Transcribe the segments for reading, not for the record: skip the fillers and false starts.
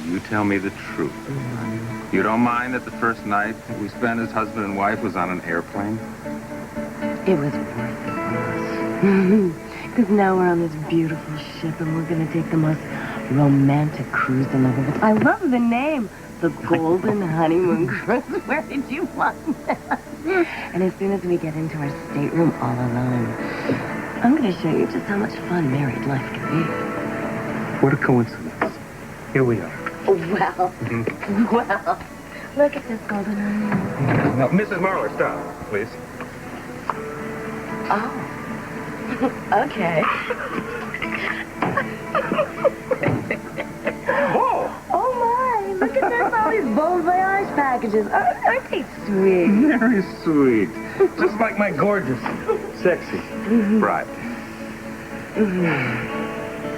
you tell me the truth. You don't mind that the first night we spent as husband and wife was on an airplane? It was worth it for us. Because now we're on this beautiful ship and we're going to take the most romantic cruise in ever. I love the name. The Golden Honeymoon Cruise. Where did you find that? And as soon as we get into our stateroom all alone, I'm going to show you just how much fun married life can be. What a coincidence. Here we are. Well, well, look at this golden honeymoon. Now, Mrs. Marler, stop, please. Oh. Okay. Whoa! Oh, my. Look at this, all these Bon Voyage packages. Aren't they sweet? Very sweet. Just like my gorgeous, sexy bride.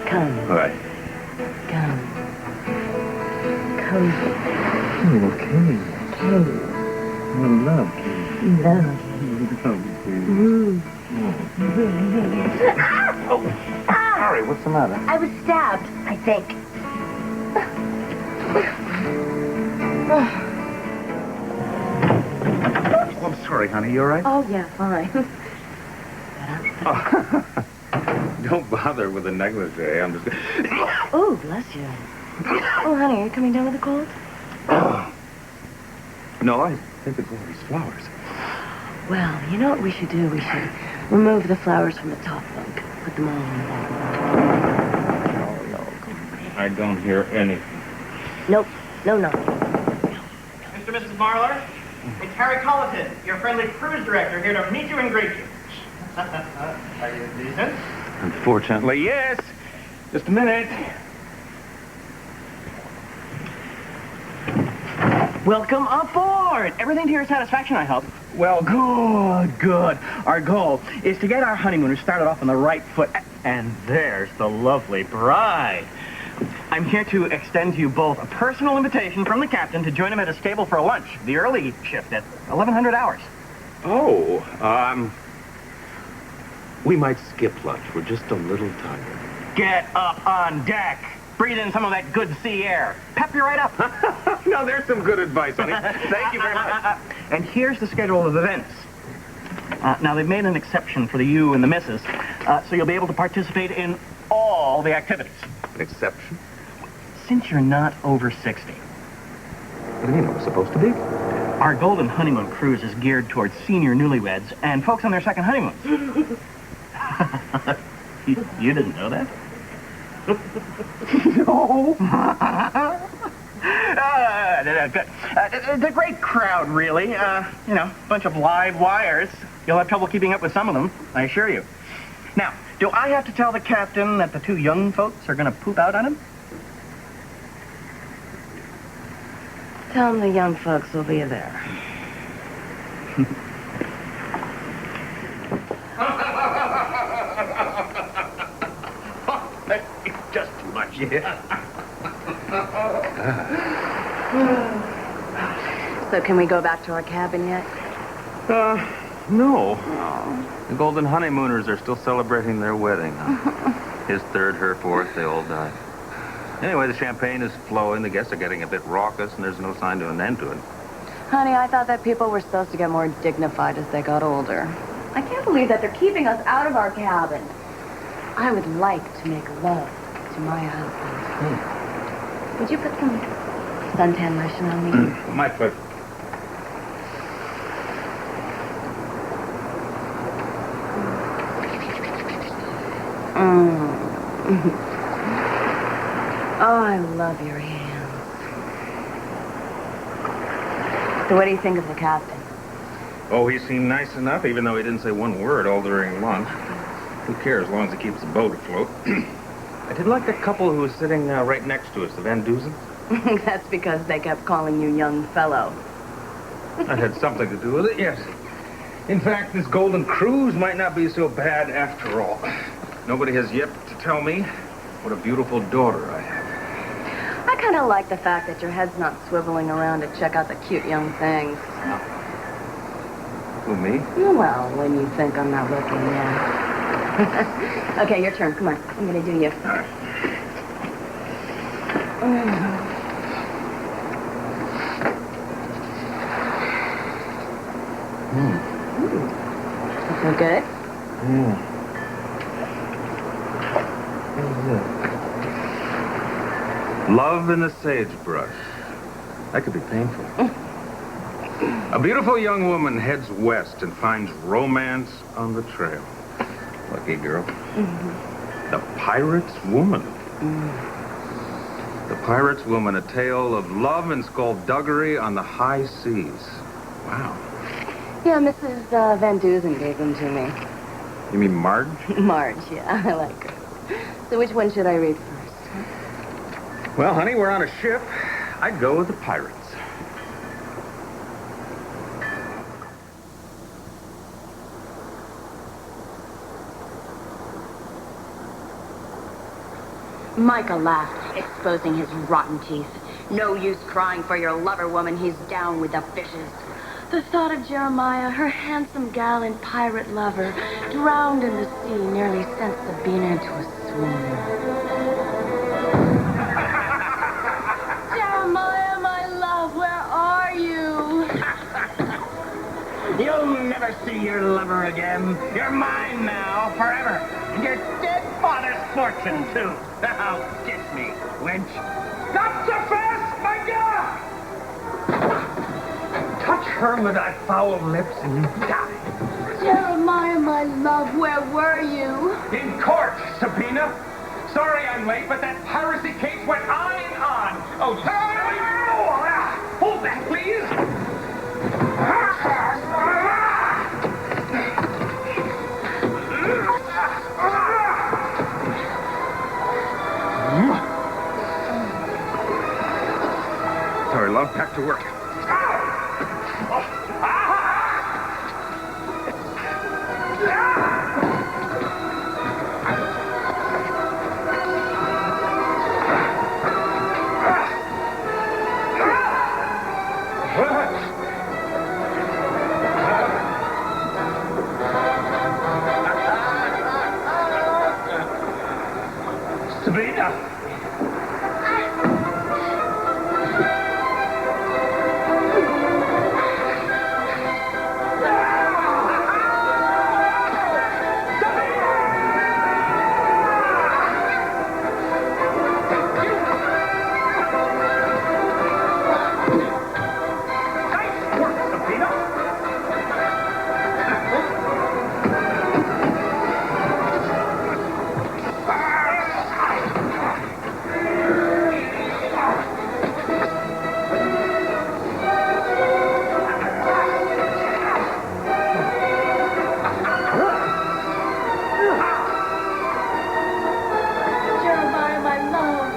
Come. All right. Come. Come. Okay. Come. Love. Love. Oh, sorry. What's the matter? I was stabbed, I think. Oh, I'm sorry, honey. You all right? Oh, yeah, fine. Oh. Don't bother with the negligee. I'm just... Oh, bless you. Oh, honey, are you coming down with a cold? Oh. No, I think it's one of these flowers. Well, you know what we should do? We should remove the flowers from the top bunk. Put them all in the bottom. Oh, no. I don't hear anything. Nope. No. Mr. and Mrs. Marler, it's Harry Colleton, your friendly cruise director, here to meet you and greet you. Are you decent? Unfortunately, yes. Just a minute. Welcome aboard! Everything to your satisfaction, I hope. Well, good. Our goal is to get our honeymooners started off on the right foot. And there's the lovely bride. I'm here to extend to you both a personal invitation from the captain to join him at his stable for a lunch, the early shift at 1100 hours. Oh, we might skip lunch. We're just a little tired. Get up on deck. Breathe in some of that good sea air. Pep you right up. No, there's some good advice, honey. Thank you very much. And here's the schedule of events. Now, they've made an exception for the you and the missus, so you'll be able to participate in all the activities. An exception? Since you're not over 60. What do you mean? I was supposed to be? Our Golden Honeymoon Cruise is geared towards senior newlyweds and folks on their second honeymoon. You didn't know that? No. Good. It's a great crowd, really. A bunch of live wires. You'll have trouble keeping up with some of them, I assure you. Now, do I have to tell the captain that the two young folks are going to poop out on him? Tell them the young folks will be there. It's just too much. Yeah. So can we go back to our cabin yet? No. Oh. The Golden Honeymooners are still celebrating their wedding. His third, her fourth, they all died. Anyway, the champagne is flowing, the guests are getting a bit raucous, and there's no sign to an end to it. Honey, I thought that people were supposed to get more dignified as they got older. I can't believe that they're keeping us out of our cabin. I would like to make love to my husband. Would you put some suntan lotion on me? My pleasure. Oh, I love your hands. So what do you think of the captain? Oh, he seemed nice enough, even though he didn't say one word all during lunch. Who cares, as long as he keeps the boat afloat. I did like the couple who was sitting right next to us, the Van Duzens. That's because they kept calling you young fellow. That had something to do with it, yes. In fact, this golden cruise might not be so bad after all. Nobody has yet to tell me what a beautiful daughter I have. I kind of like the fact that your head's not swiveling around to check out the cute young things. Who, me? Well, when you think I'm not looking, yeah. Okay, your turn. Come on. I'm going to do you. good? Yeah. Love in the sagebrush. That could be painful. A beautiful young woman heads west and finds romance on the trail. Lucky girl. The Pirate's Woman. The Pirate's Woman, a tale of love and skullduggery on the high seas. Wow. Yeah, Mrs. Van Dusen gave them to me. You mean Marge? Marge, yeah, I like her. So which one should I read first? Well, honey, we're on a ship. I'd go with the Pirates. Micah laughed, exposing his rotten teeth. No use crying for your lover, woman. He's down with the fishes. The thought of Jeremiah, her handsome gallant pirate lover, drowned in the sea, nearly sent Sabina into a swoon. Jeremiah, my love, where are you? You'll never see your lover again. You're mine now, forever. And your dead father's fortune, too. Now, kiss me, wench. Not so fast, my God! Touch her with thy foul lips and you die. Jeremiah, my love, where were you? In court, Sabina. Sorry I'm late, but that piracy case went on and on. Oh, hold that, please. Sorry, love. Back to work. Sabina. Jeremiah, my love.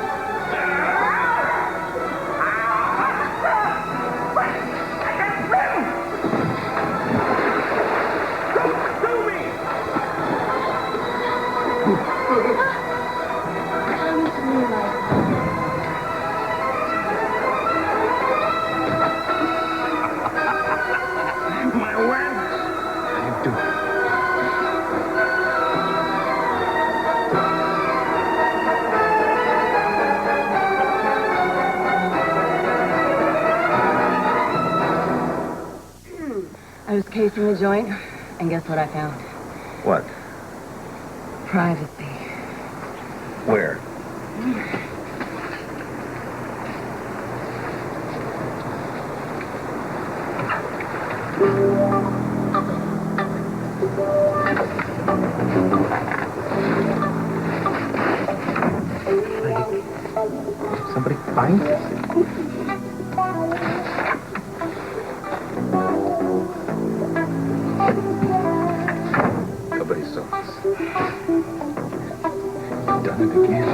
Come to me, my love. My wench. I do. I was casing the joint, and guess what I found? What? Privacy. Where? Somebody finds us. Nobody saw us. Done it again.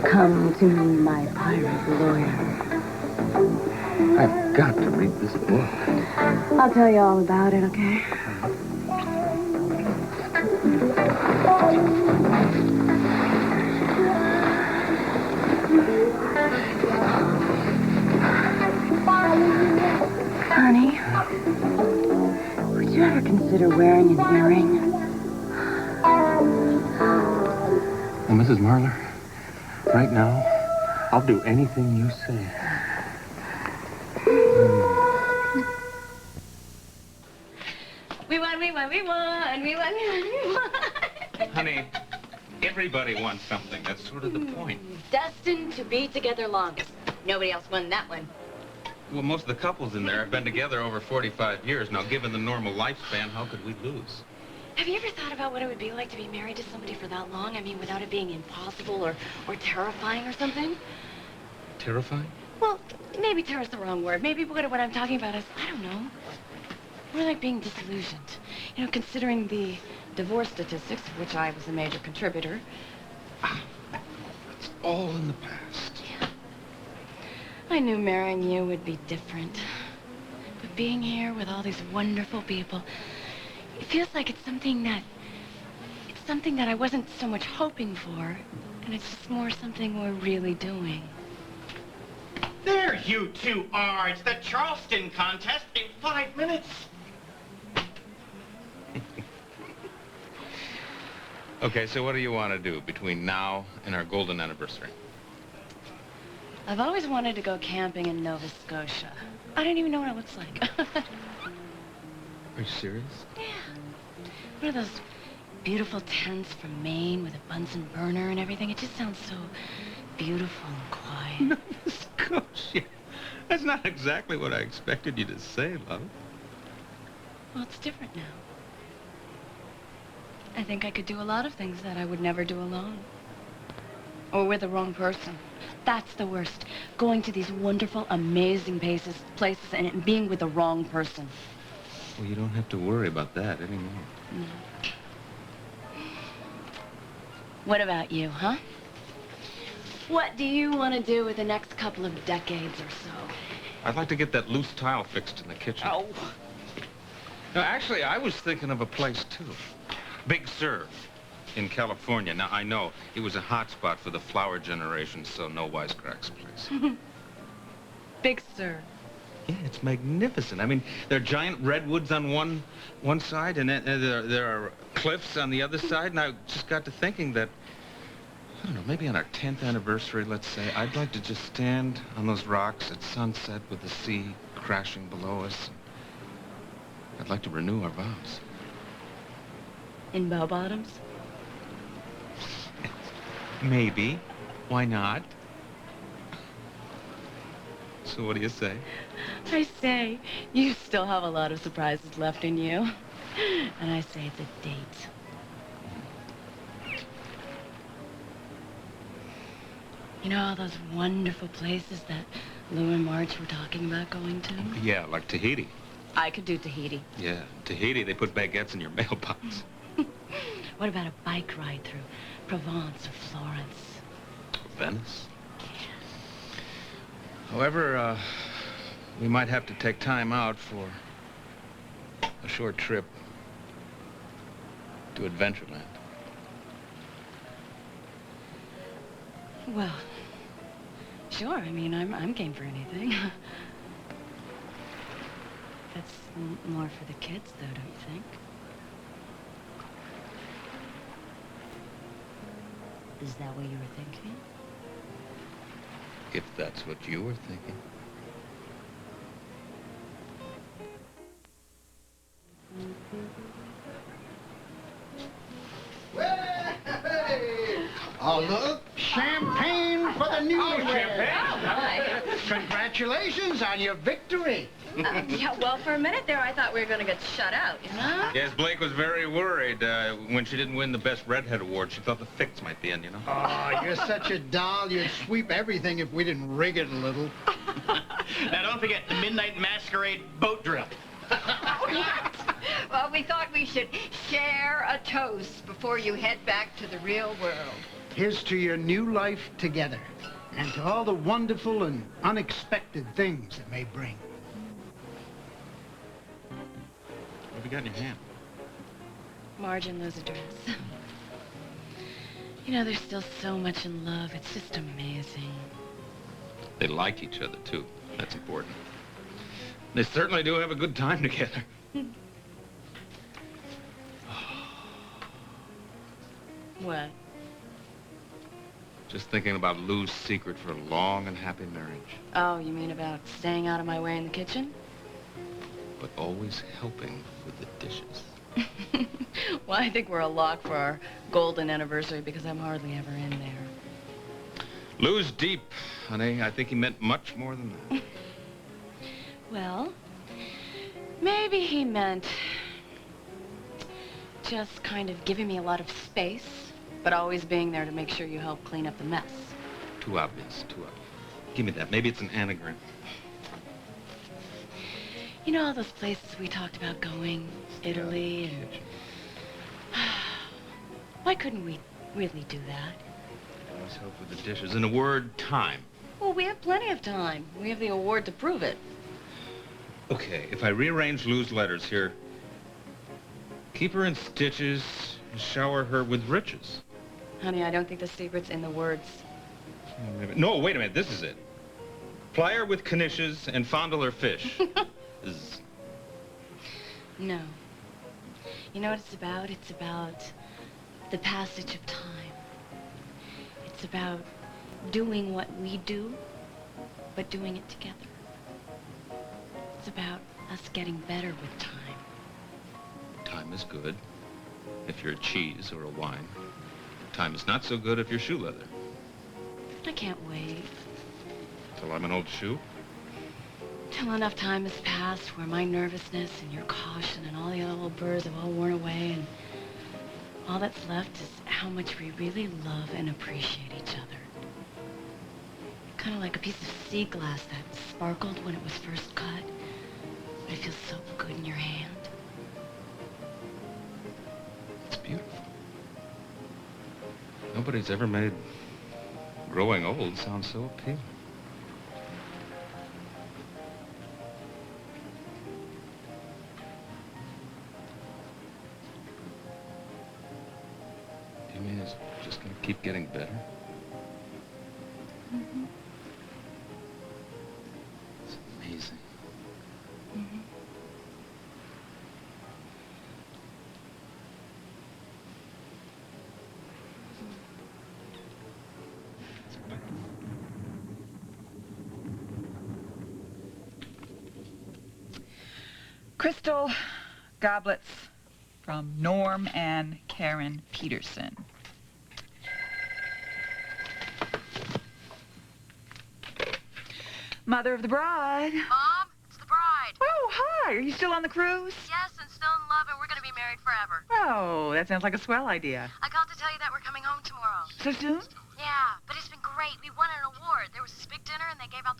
Come to me, my pirate lawyer. I've got to read this book. I'll tell you all about it, okay? Honey, would you ever consider wearing an earring? Well, Mrs. Marler, right now, I'll do anything you say. We won, we won. we won, we won, we won. Honey, everybody wants something. That's sort of the point. Destined to be together longest. Nobody else won that one. Well, most of the couples in there have been together over 45 years. Now, given the normal lifespan, how could we lose? Have you ever thought about what it would be like to be married to somebody for that long? I mean, without it being impossible or terrifying or something? Terrifying? Well, maybe terror's the wrong word. Maybe what I'm talking about is, I don't know, more like being disillusioned. You know, considering the divorce statistics, of which I was a major contributor. It's all in the past. Yeah. I knew marrying you would be different. But being here with all these wonderful people, it feels like it's something that I wasn't so much hoping for, and it's just more something we're really doing. There you two are. It's the Charleston contest in 5 minutes. Okay, so what do you want to do between now and our golden anniversary? I've always wanted to go camping in Nova Scotia. I don't even know what it looks like. Are you serious? Yeah. One of those beautiful tents from Maine with a Bunsen burner and everything. It just sounds so beautiful and quiet. Nova Scotia. That's not exactly what I expected you to say, love. Well, it's different now. I think I could do a lot of things that I would never do alone. Or with the wrong person. That's the worst. Going to these wonderful, amazing places and being with the wrong person. Well, you don't have to worry about that anymore. No. What about you, huh? What do you want to do with the next couple of decades or so? I'd like to get that loose tile fixed in the kitchen. Oh. No, actually, I was thinking of a place, too. Big Sur in California. Now, I know it was a hot spot for the flower generation, so no wisecracks, please. Big Sur. Yeah, it's magnificent. I mean, there are giant redwoods on one side, and then there are cliffs on the other side, and I just got to thinking that, I don't know, maybe on our 10th anniversary, let's say, I'd like to just stand on those rocks at sunset with the sea crashing below us. I'd like to renew our vows. In bell bottoms? Maybe. Why not? So what do you say? I say, you still have a lot of surprises left in you. And I say it's a date. You know all those wonderful places that Lou and Marge were talking about going to? Yeah, like Tahiti. I could do Tahiti. Yeah, Tahiti, they put baguettes in your mailbox. What about a bike ride through Provence or Florence? Venice? However, we might have to take time out for a short trip to Adventureland. Well, sure. I mean, I'm game for anything. That's more for the kids, though, don't you think? Is that what you were thinking? If that's what you were thinking. Hey! Oh, look, champagne for the newlyweds. Congratulations on your victory. Yeah, well, for a minute there, I thought we were going to get shut out, you know? Yes, Blake was very worried when she didn't win the Best Redhead Award. She thought the fix might be in, you know? Oh, you're such a doll. You'd sweep everything if we didn't rig it a little. Now, don't forget the Midnight Masquerade boat drill. Well, we thought we should share a toast before you head back to the real world. Here's to your new life together, and to all the wonderful and unexpected things it may bring. What have you got in your hand? Marge and Lou's address. You know, there's still so much in love. It's just amazing. They like each other, too. That's important. They certainly do have a good time together. What? Just thinking about Lou's secret for a long and happy marriage. Oh, you mean about staying out of my way in the kitchen? But always helping with the dishes. Well, I think we're a lock for our golden anniversary because I'm hardly ever in there. Lou's deep, honey. I think he meant much more than that. Well, maybe he meant just kind of giving me a lot of space, but always being there to make sure you help clean up the mess. Too obvious, too obvious. Give me that. Maybe it's an anagram. You know all those places we talked about going? Italy and... Why couldn't we really do that? Always help with the dishes. In a word, time. Well, we have plenty of time. We have the award to prove it. Okay, if I rearrange Lou's letters here, keep her in stitches and shower her with riches. Honey, I don't think the secret's in the words. No, wait a minute. This is it. Ply her with knishes and fondle her fish. No. You know what it's about? It's about the passage of time. It's about doing what we do, but doing it together. It's about us getting better with time. Time is good if you're a cheese or a wine. Time is not so good if you're shoe leather. I can't wait. Till I'm an old shoe? Till enough time has passed where my nervousness and your caution and all the other little birds have all worn away, and all that's left is how much we really love and appreciate each other. Kind of like a piece of sea glass that sparkled when it was first cut, but it feels so good in your hand. It's beautiful. Nobody's ever made growing old sound so appealing. Do you mean it's just gonna keep getting better? Mm-hmm. It's amazing. Mm-hmm. Crystal goblets from Norm and Karen Peterson. Mother of the bride. Mom, it's the bride. Oh, hi. Are you still on the cruise? Yes, and still in love, and we're going to be married forever. Oh, that sounds like a swell idea. I called to tell you that we're coming home tomorrow. So soon? Yeah, but it's been great. We won an award. There was this big dinner, and they gave out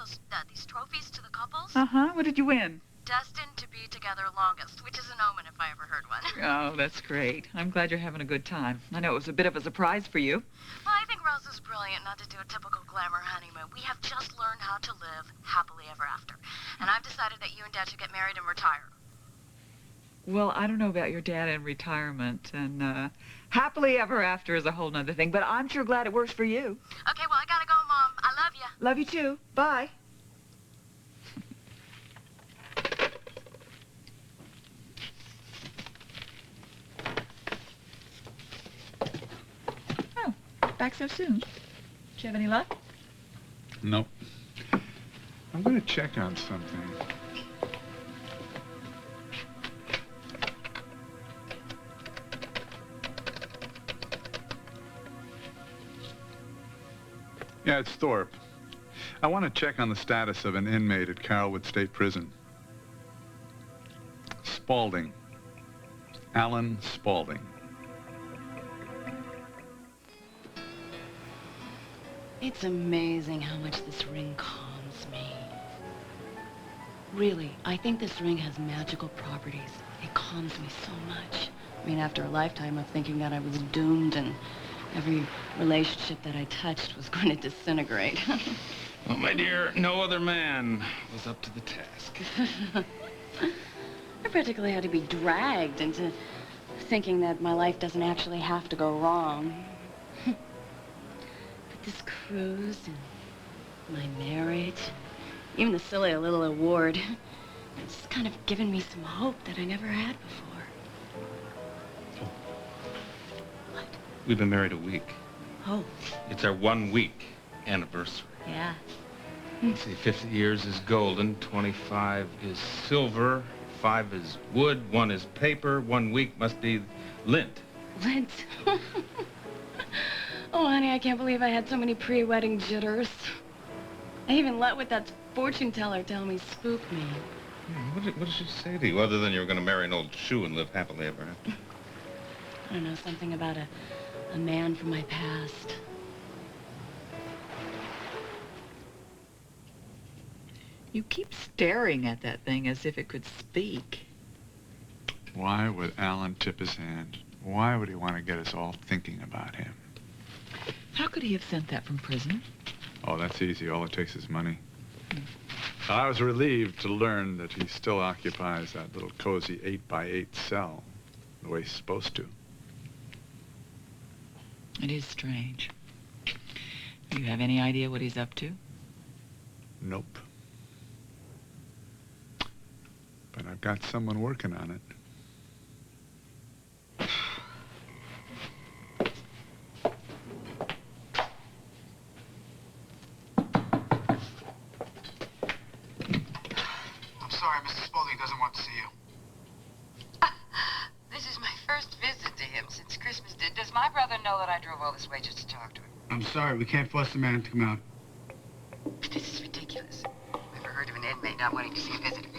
these trophies to the couples. Uh-huh. What did you win? Destined to be together longest, which is an omen if I ever heard one. Oh, that's great. I'm glad you're having a good time. I know it was a bit of a surprise for you. Well, I think Rose is brilliant not to do a typical glamour honeymoon. We have just learned how to live happily ever after. And I've decided that you and Dad should get married and retire. Well, I don't know about your dad in retirement, and happily ever after is a whole nother thing, but I'm sure glad it works for you. Okay, well, I gotta go, Mom. I love you. Love you too. Bye. Oh, back so soon. Did you have any luck? Nope. I'm going to check on something. Yeah, it's Thorpe. I want to check on the status of an inmate at Carrollwood State Prison. Spaulding. Alan Spaulding. It's amazing how much this ring calms me. Really, I think this ring has magical properties. It calms me so much. I mean, after a lifetime of thinking that I was doomed and every relationship that I touched was going to disintegrate. Well, my dear, no other man was up to the task. I practically had to be dragged into thinking that my life doesn't actually have to go wrong. But this cruise and my marriage, even the silly little award, it's just kind of given me some hope that I never had before. What? We've been married a week. Oh. It's our 1 week anniversary. Yeah. See, 50 years is golden, 25 is silver, 5 is wood, 1 is paper, 1 week must be lint. Lint. Oh, honey, I can't believe I had so many pre-wedding jitters. I even let what that fortune teller tell me spooked me. What did she say to you, other than you were going to marry an old shoe and live happily ever after? I don't know, something about a man from my past. You keep staring at that thing as if it could speak. Why would Alan tip his hand? Why would he want to get us all thinking about him? How could he have sent that from prison? Oh, that's easy. All it takes is money. I was relieved to learn that he still occupies that little cozy 8x8 cell, the way he's supposed to. It is strange. Do you have any idea what he's up to? Nope. But I've got someone working on it. I'm sorry, Mr. Spaulding doesn't want to see you. This is my first visit to him since Christmas. Does my brother know that I drove all this way just to talk to him? I'm sorry, we can't force the man to come out. This is ridiculous. Never heard of an inmate not wanting to see a visitor.